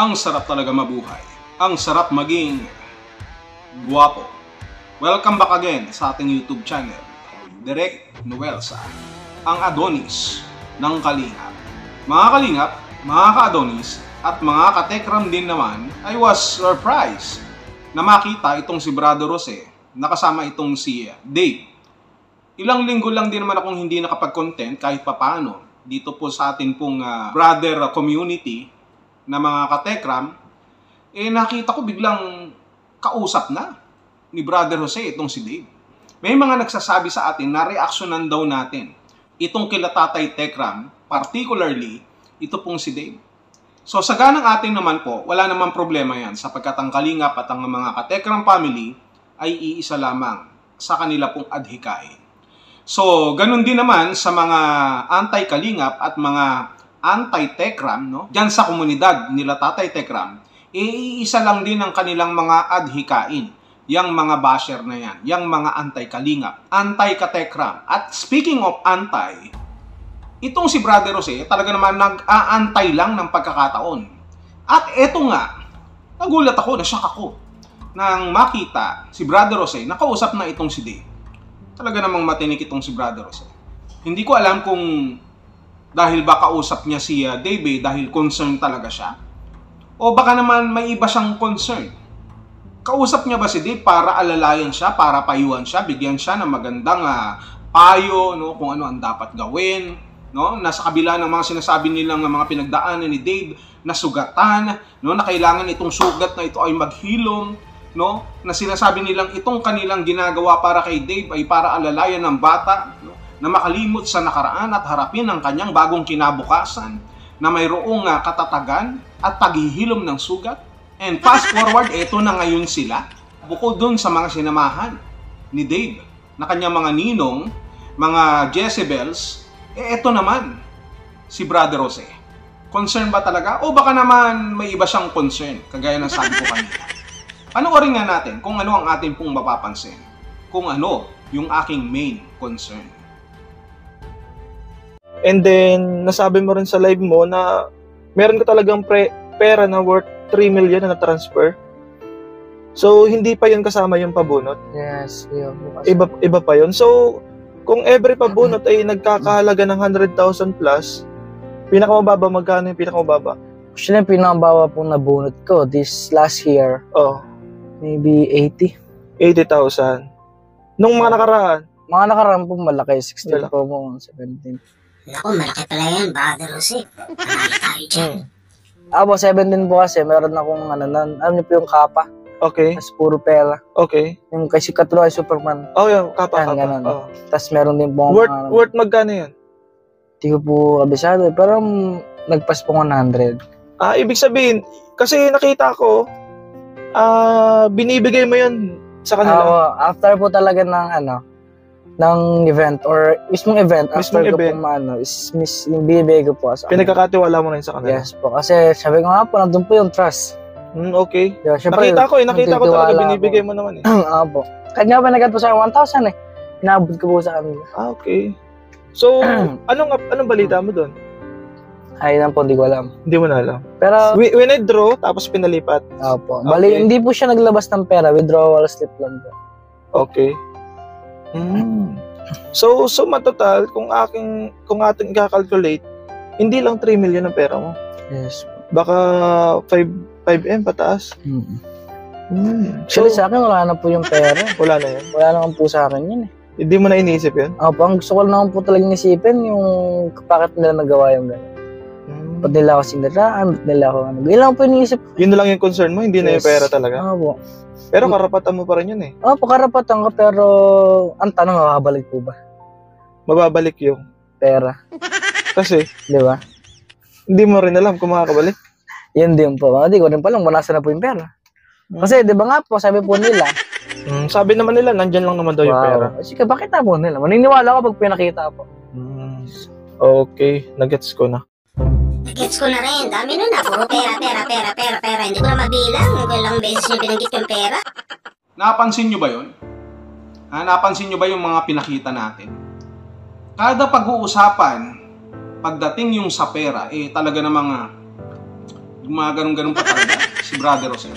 Ang sarap talaga mabuhay. Ang sarap maging guwapo. Welcome back again sa ating YouTube channel. Direk Noelsa, ang Adonis ng Kalingap. Mga Kalingap, mga ka-Adonis, at mga katekram din naman, I was surprised na makita itong si Brother Jose nakasama itong si Dave. Ilang linggo lang din naman akong hindi nakapag-content kahit papaano dito po sa atin pong brother community na mga katekram, nakita ko biglang kausap na ni Brother Jose itong si Dave. May mga nagsasabi sa atin na reaksyonan daw natin itong kila Tatay Tekram, particularly ito pong si Dave. So sa ganang atin naman po, wala namang problema yan sapagkat ang Kalingap at ang mga katekram family ay iisa lamang sa kanila pong adhikain. So ganun din naman sa mga anti-Kalingap at mga anti-Tekram, no? Diyan sa komunidad nila Tatay Tekram, iisa lang din ang kanilang mga adhikain. Yang mga basher na yan, yang mga anti-Kalingap, anti-Katekram. At speaking of anti, itong si Brother Jose, talaga naman nag-aantay lang ng pagkakataon. At eto nga, nagulat ako, na-shock ako, nang makita si Brother Jose, nakausap na itong si Dave. Talaga namang matinik itong si Brother Jose. Hindi ko alam kung dahil ba kausap niya si Dave dahil concern talaga siya. O baka naman may iba siyang concern. Kausap niya ba si Dave para alalayan siya, para payuhan siya, bigyan siya ng magandang payo, no, kung ano ang dapat gawin, no? Nasa kabila ng mga sinasabi nilang mga pinagdaanan ni Dave na sugatan, no, na kailangan itong sugat na ito ay maghilom, no? Na sinasabi nilang itong kanilang ginagawa para kay Dave ay para alalayan ng bata, no, na makalimot sa nakaraan at harapin ang kanyang bagong kinabukasan na mayroong katatagan at paghihilom ng sugat. And fast forward, eto na ngayon sila. Bukod dun sa mga sinamahan ni Dave na kanyang mga ninong, mga Jezebels, eto naman si Brother Jose. Concern ba talaga? O baka naman may iba siyang concern, kagaya ng sabi ko kanina. Panoorin nga natin kung ano ang ating pong mapapansin, kung ano yung aking main concern. And then, nasabi mo rin sa live mo na meron ka talagang pera na worth 3 million na na-transfer. So, hindi pa yun kasama yung pabunot? Yes, yun. Iba pa yun. So, kung every pabunot ay nagkakahalaga ng 100,000 plus, pinakamababa, magkano yung pinakamababa? Actually, yung pinakamababa pong nabunot ko this last year, maybe 80,000. Nung mga nakaraan? Mga nakaraan po malaki, 16 po mo, 17. Naku, malaki pala yan, Brother Jose. Marami tayo dyan. Abo, 17 po kasi, meron akong alam niyo po yung kapa. Okay. Tapos puro pera. Okay. Yung kasi katulad kay Superman. Oh, yung kapa. Ganun. Oh. Tapos meron din po worth magkano yan? Hindi ko po kabisado, pero nagpas po 100. Ibig sabihin, kasi nakita ko, binibigay mo yun sa kanila. After po talaga ng event or mismong event, after ko po yung binibigay ko po. Pinagkakatiwala mo rin sa kanila? Yes po, kasi sabi ko nga po, nandun po yung trust. Okay. Yeah, syempre, nakita ko talaga binibigay mo naman eh. Opo. Kanya ba nagad po sa 1,000 eh. Inaabot ko po sa kanila. Okay. So, anong balita mo doon? Ay, lang po, hindi ko alam. Hindi mo na alam. Pero, withdraw, tapos pinalipat. Opo. Bali, hindi po siya naglabas ng pera. Withdrawal slip lang po. Okay. So matotal, kung ating i-calculate, hindi lang 3 million ang pera mo. Yes. Baka 5M pataas. Actually, sa akin, wala na po yung pera. Wala na yan? Wala naman po sa akin yun eh. Hindi mo na iniisip yun? Opo, ang gusto ko naman po talagang isipin yung bakit nila nagawa yung gano'n. Ba't nila ako siniraan, ba't nila ako yun lang po iniisip. Yun na lang yung concern mo, hindi na yung pera talaga? Opo. Pero karapatan mo pa rin yun eh. Opo, karapatan ko, pero ang tanong, makabalik po ba? Mababalik yung pera. Kasi? Di ba? Hindi mo rin alam kung makakabalik? Yan din po. Hindi ko rin pa lang, nasa na po yung pera. Kasi di ba nga po, sabi po nila. Sabi naman nila, nandyan lang naman daw yung pera. Sige, bakit na po nila? Maniniwala ko pag pinakita po. Okay, nagets ko na. Nagets ko na rin. Dami nun na. Puro pera. Hindi ko na mabilang. Kung ilang beses yung binanggit yung pera. Napansin nyo ba yun? Napansin nyo ba yung mga pinakita natin? Kada pag-uusapan, pagdating yung sa pera, talaga namang Yung mga ganun-ganun pa talaga, si Brother Jose.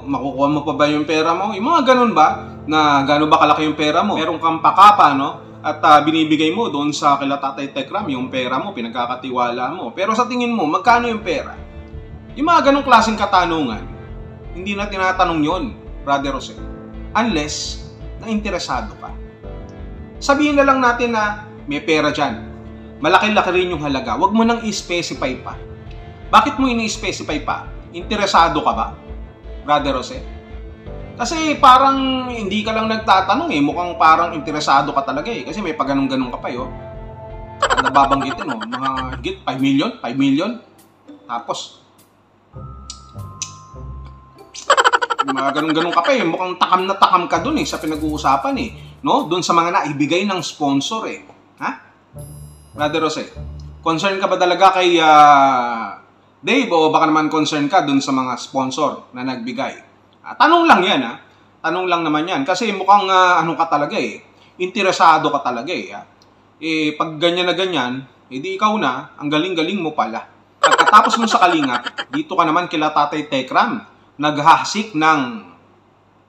Makukuha mo pa ba yung pera mo? Yung mga ganun ba, na gano'n ba kalaki yung pera mo? Meron kang pakapa, no? At binibigay mo doon sa kila Tatay Tekram yung pera mo, pinagkakatiwala mo. Pero sa tingin mo, magkano yung pera? Yung mga ganung klaseng katanungan, hindi na tinatanong yon, Brother Jose. Unless na interesado ka. Sabihin na lang natin na may pera dyan. Malaki-laki rin yung halaga. Huwag mo nang i-specify pa. Bakit mo ini-specify pa? Interesado ka ba, Brother Jose? Kasi parang hindi ka lang nagtatanong eh. Mukhang parang interesado ka talaga eh. Kasi may pagganong-ganong ka pa yun. At nababanggitin mo, mga higit 5 million? 5 million? Tapos, mga ganun-ganun ka pa eh. Mukhang takam na takam ka dun eh sa pinag-uusapan eh. No? Dun sa mga naibigay ng sponsor eh. Ha? Brother Jose, concern ka ba talaga kay Dave o baka naman concern ka dun sa mga sponsor na nagbigay? Tanong lang yan ha. Tanong lang naman yan. Kasi mukhang ano ka talaga eh. Interesado ka talaga eh. Pag ganyan na ganyan, edi ikaw na, ang galing-galing mo pala. Pagkatapos mo sa Kalingap, dito ka naman kila Tatay Tekram. Naghahasik ng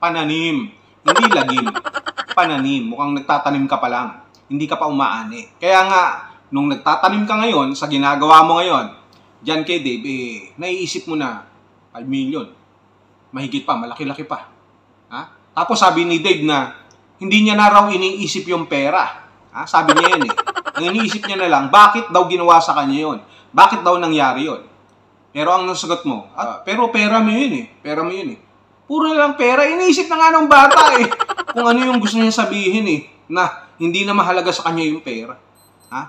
pananim. Hindi lagim. Pananim. Mukhang nagtatanim ka pa lang. Hindi ka pa umaani. Kaya nga, nung nagtatanim ka ngayon, sa ginagawa mo ngayon, dyan kay Dave, naiisip mo na 5 million. Mahigit pa, malaki-laki pa. Ha? Tapos sabi ni Dave na hindi niya na raw iniisip yung pera. Ha? Sabi niya yun eh. Ang iniisip niya na lang, bakit daw ginawa sa kanya yun? Bakit daw nangyari yun? Pero ang nasagot mo, pero pera mo yun eh. Pera mo yun eh. Puro na lang pera. Iniisip na nga ng bata eh. Kung ano yung gusto niya sabihin eh. Na hindi na mahalaga sa kanya yung pera. Ha?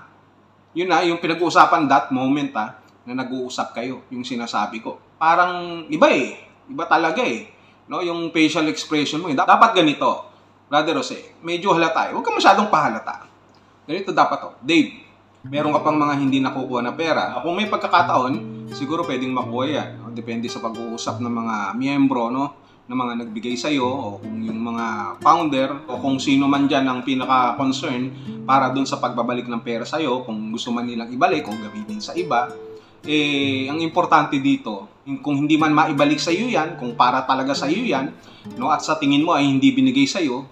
Yun na, yung pinag-uusapan that moment ha, na nag-uusap kayo, yung sinasabi ko. Parang iba eh. Iba talaga eh. No? Yung facial expression mo eh. Dapat ganito. Brother Jose, medyo halata eh. Huwag ka masyadong pahalata. Ganito dapat to. Dave, meron ka pang mga hindi nakukuha na pera. Kung may pagkakataon, siguro pwedeng makuha yan. No? Depende sa pag-uusap ng mga miyembro, no? ng mga nagbigay sa'yo, o kung yung mga founder, o kung sino man dyan ang pinaka-concern para dun sa pagbabalik ng pera sa'yo, kung gusto man nilang ibalik o gamitin sa iba. Ang importante dito, kung hindi man maibalik sa'yo yan, kung para talaga sa'yo yan, no? At sa tingin mo ay hindi binigay sa'yo,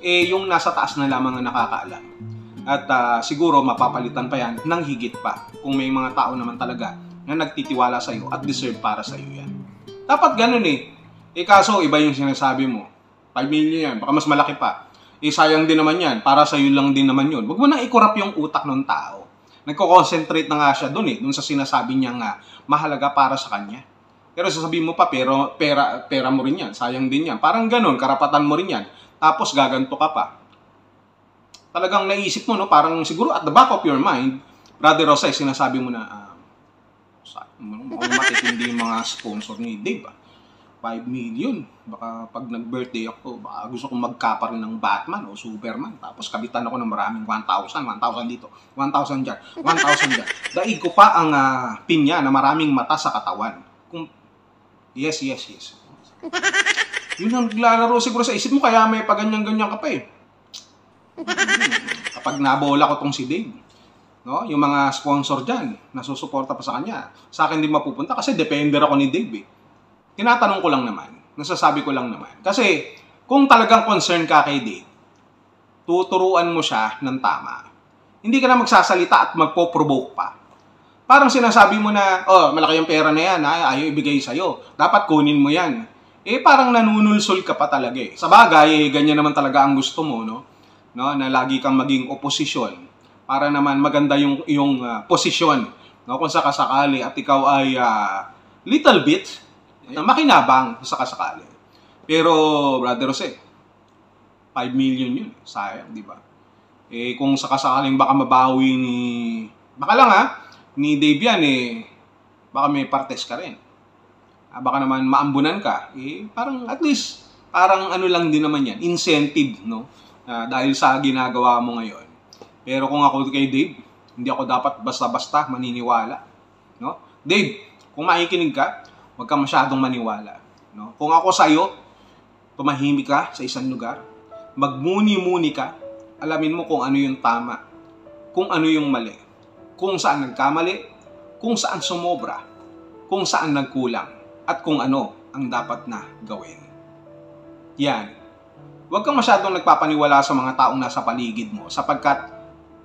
yung nasa taas na lamang ang nakakaalam. At siguro mapapalitan pa yan ng higit pa kung may mga tao naman talaga na nagtitiwala sa'yo at deserve para sa'yo yan. Dapat ganun eh. Kaso iba yung sinasabi mo. 5 million yan, baka mas malaki pa. Sayang din naman yan, para sa'yo lang din naman yun. Huwag mo nang ikurap yung utak ng tao. Nagko-concentrate na nga siya dun eh, dun sa sinasabi niya nga mahalaga para sa kanya. Pero sasabihin mo pa, pera mo rin yan, sayang din yan. Parang ganun, karapatan mo rin yan. Tapos gaganto ka pa. Talagang naisip mo, no? Parang siguro at the back of your mind, Brother Jose, sinasabi mo na, mukhang matitindi yung mga sponsor ni Dave. 5 million. Baka pag nag-birthday ako, baka gusto kong magkapa rin ng Batman o Superman. Tapos kabitan ako ng maraming 1,000 dito, 1,000 dyan, 1,000 dyan. Daig ko pa ang pinya na maraming mata sa katawan. Yes. Yun ang naglalaro siguro sa isip mo, kaya may paganyan-ganyan ka pa eh. Kapag nabola ko tong si Dave, no? Yung mga sponsor dyan, nasusuporta pa sa kanya, sa akin din mapupunta kasi depender ako ni Dave eh. Tinatanong ko lang naman, nasasabi ko lang naman. Kasi kung talagang concern ka kay Dave, tuturuan mo siya ng tama. Hindi ka na magsasalita at magpo-provoke pa. Parang sinasabi mo na, malaki yung pera na yan, ayaw ibigay sa'yo. Dapat kunin mo yan. Parang nanunulsol ka pa talaga eh. Sa bagay, ganyan naman talaga ang gusto mo, no? Na lagi kang maging oposisyon. Para naman maganda yung posisyon. No? Kung sakasakali at ikaw ay little bit, makinabang sa kasakali. Pero, Brother Jose, 5 million yun. Sayang, di ba? Kung sakasakaling baka mabawi ni Dave yan, baka may partes ka rin. Baka naman maambunan ka. Parang at least, parang ano lang din naman yan, incentive, no? Dahil sa ginagawa mo ngayon. Pero kung ako kay Dave, hindi ako dapat basta-basta maniniwala. No? Dave, kung makikinig ka, huwag ka masyadong maniwala. No? Kung ako sa'yo, tumahimik ka sa isang lugar, magmuni-muni ka, alamin mo kung ano yung tama, kung ano yung mali, kung saan nagkamali, kung saan sumobra, kung saan nagkulang at kung ano ang dapat na gawin. Yan. Huwag kang masyadong nagpapaniwala sa mga taong nasa paligid mo sapagkat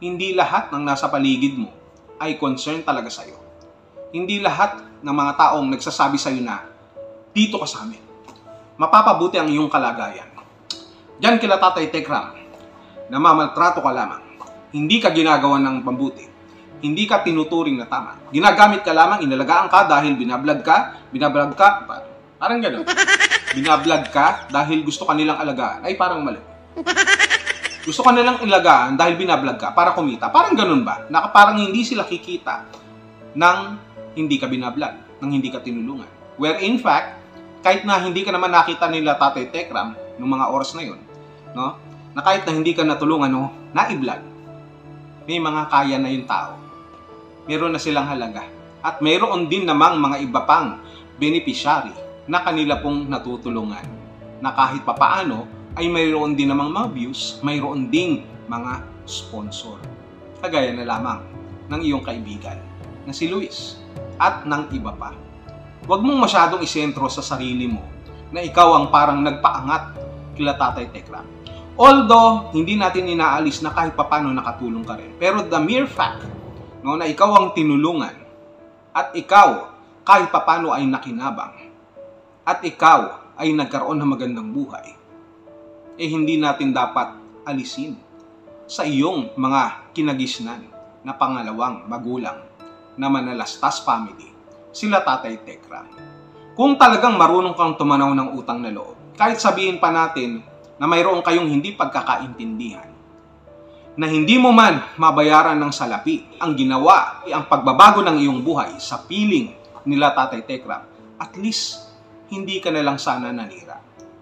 hindi lahat ng nasa paligid mo ay concern talaga sa'yo. Hindi lahat ng mga taong nagsasabi sa'yo na, dito ka sa amin. Mapapabuti ang iyong kalagayan. Diyan kila Tatay Tekram, namamaltrato ka lamang. Hindi ka ginagawa ng pambuti. Hindi ka tinuturing na tama. Ginagamit ka lamang, inalagaan ka dahil binablog ka, parang gano'n. Binablog ka dahil gusto ka nilang alagaan. Ay, parang mali. Gusto ka nilang ilagaan dahil binablog ka para kumita. Parang ganun ba? Parang hindi sila kikita nang hindi ka binablog, nang hindi ka tinulungan. Where in fact, kahit na hindi ka naman nakita nila Tatay Tekram noong mga oras na yun, no? Na kahit na hindi ka natulungan o na-i-vlog, may mga kaya na yung tao. Meron na silang halaga. At mayroon din namang mga iba pang beneficiary na kanila pong natutulungan. Na kahit papaano ay mayroon din namang mga views, mayroon ding mga sponsor. Kagaya na lamang ng iyong kaibigan na si Luis at ng iba pa. Huwag mong masyadong isentro sa sarili mo na ikaw ang parang nagpaangat kila Tatay Tekram. Although, hindi natin inaalis na kahit papano nakatulong ka rin. Pero the mere fact na ikaw ang tinulungan at ikaw kahit papano ay nakinabang at ikaw ay nagkaroon ng magandang buhay, hindi natin dapat alisin sa iyong mga kinagisnan na pangalawang magulang na Manalastas family, sila Tatay Tekram. Kung talagang marunong kang tumanaw ng utang na loob, kahit sabihin pa natin na mayroon kayong hindi pagkakaintindihan, na hindi mo man mabayaran ng salapi ang ginawa ang pagbabago ng iyong buhay sa piling nila Tatay Tekram, at least hindi ka na lang sana nanira.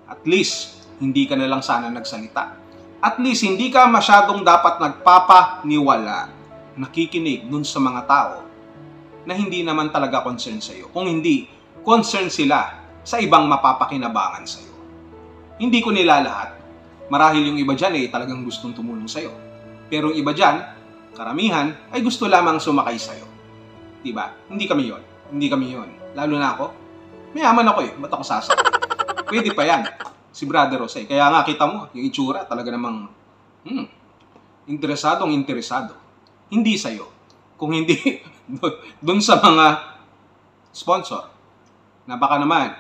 At least hindi ka na lang sana nagsalita. At least hindi ka masyadong dapat nagpapaniwala, nakikinig dun sa mga tao na hindi naman talaga concern sa iyo. Kung hindi, concern sila sa ibang mapapakinabangan sa iyo. Hindi ko nila lahat. Marahil yung iba dyan talagang gustong tumulong sa iyo. Pero yung iba dyan, karamihan, ay gusto lamang sumakay sa iyo. Diba? Hindi kami yon. Hindi kami yon. Lalo na ako. Mayaman ako Ba't ako sasakay? Pwede pa yan. Si Brother Jose. Kaya nga kita mo, yung itsura talaga namang interesadong interesado. Hindi sa iyo. Kung hindi dun sa mga sponsor na baka naman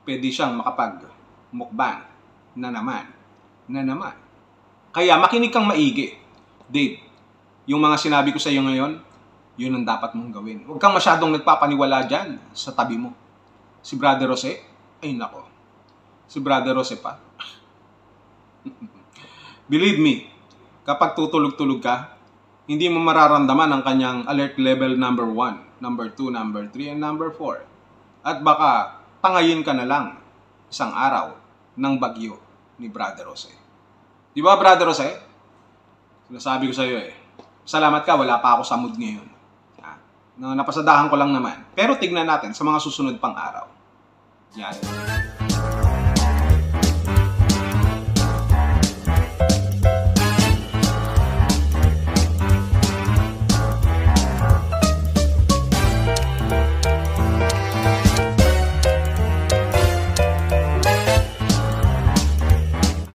pwede siyang makapag-mukbang na naman. Kaya makinig kang maigi. Dave, yung mga sinabi ko sa iyo ngayon, yun ang dapat mong gawin. Huwag kang masyadong nagpapaniwala dyan sa tabi mo. Si Brother Jose, ay nako. Si Brother Jose pa. Believe me, kapag tutulog-tulog ka, hindi mo mararamdaman ang kanyang alert level number 1, number 2, number 3, and number 4. At baka tangayin ka na lang isang araw ng bagyo ni Brother Jose. Di ba, Brother Jose? Sinasabi ko sa iyo salamat ka, wala pa ako sa mood ngayon. Napasadahan ko lang naman. Pero tignan natin sa mga susunod pang araw. Yan.